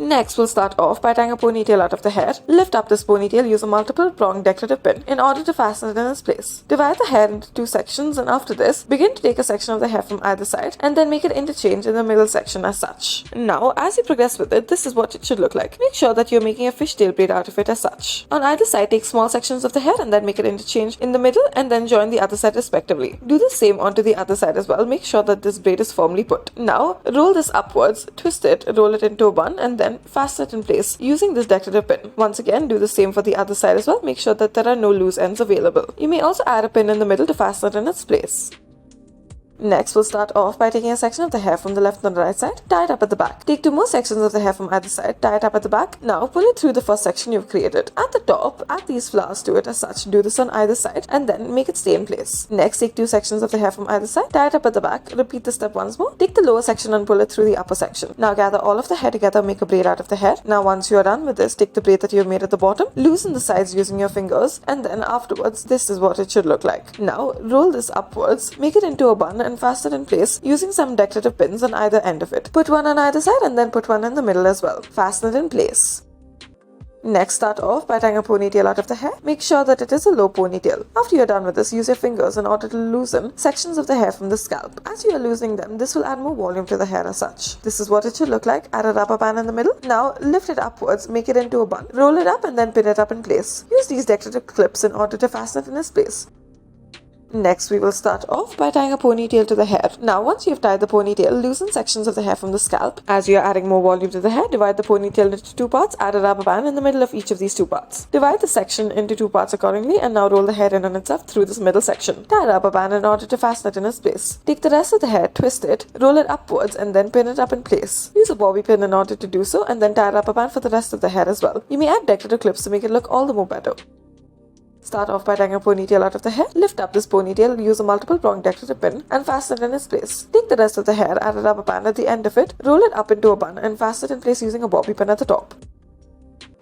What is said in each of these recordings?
Next, we'll start off by tying a ponytail out of the hair. Lift up this ponytail, use a multiple pronged decorative pin in order to fasten it in its place. Divide the hair into two sections, and after this, begin to take a section of the hair from either side and then make it interchange in the middle section as such. Now, as you progress with it, this is what it should look like. Make sure that you're making a fishtail braid out of it as such. On either side, take small sections of the hair and then make it interchange in the middle and then join the other side respectively. Do the same onto the other side as well. Make sure that this braid is firmly put. Now, roll this upwards, twist it, roll it into a bun and then fasten it in place using this decorative pin. Once again, do the same for the other side as well. Make sure that there are no loose ends available. You may also add a pin in the middle to fasten it in its place. Next, we'll start off by taking a section of the hair from the left and the right side, tie it up at the back. Take two more sections of the hair from either side, tie it up at the back. Now, pull it through the first section you've created. At the top, add these flowers to it as such. Do this on either side and then make it stay in place. Next, take two sections of the hair from either side, tie it up at the back. Repeat the step once more. Take the lower section and pull it through the upper section. Now, gather all of the hair together, make a braid out of the hair. Now, once you're done with this, take the braid that you've made at the bottom, loosen the sides using your fingers, and then afterwards, this is what it should look like. Now, roll this upwards, make it into a bun and fasten it in place using some decorative pins on either end of it. Put one on either side and then put one in the middle as well. Fasten it in place. Next, start off by tying a ponytail out of the hair. Make sure that it is a low ponytail. After you're done with this, use your fingers in order to loosen sections of the hair from the scalp. As you are loosening them, this will add more volume to the hair as such. This is what it should look like. Add a rubber band in the middle. Now, lift it upwards, make it into a bun. Roll it up and then pin it up in place. Use these decorative clips in order to fasten it in its place. Next, we will start off by tying a ponytail to the hair. Now, once you've tied the ponytail, loosen sections of the hair from the scalp. As you are adding more volume to the hair, divide the ponytail into two parts, add a rubber band in the middle of each of these two parts. Divide the section into two parts accordingly and now roll the hair in on itself through this middle section. Tie a rubber band in order to fasten it in its place. Take the rest of the hair, twist it, roll it upwards and then pin it up in place. Use a bobby pin in order to do so and then tie a rubber band for the rest of the hair as well. You may add decorative clips to make it look all the more better. Start off by tying a ponytail out of the hair. Lift up this ponytail, use a multiple pronged decorative pin and fasten it in its place. Take the rest of the hair, add a rubber band at the end of it, roll it up into a bun and fasten it in place using a bobby pin at the top.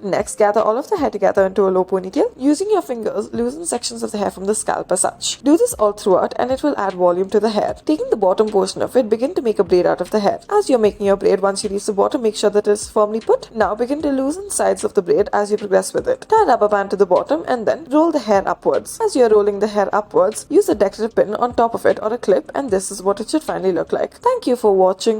Next, gather all of the hair together into a low ponytail. Using your fingers, loosen sections of the hair from the scalp as such. Do this all throughout and it will add volume to the hair. Taking the bottom portion of it, begin to make a braid out of the hair. As you're making your braid, once you reach the bottom, make sure that it is firmly put. Now begin to loosen sides of the braid as you progress with it. Tie a rubber band to the bottom and then roll the hair upwards. As you're rolling the hair upwards, use a decorative pin on top of it or a clip and this is what it should finally look like. Thank you for watching.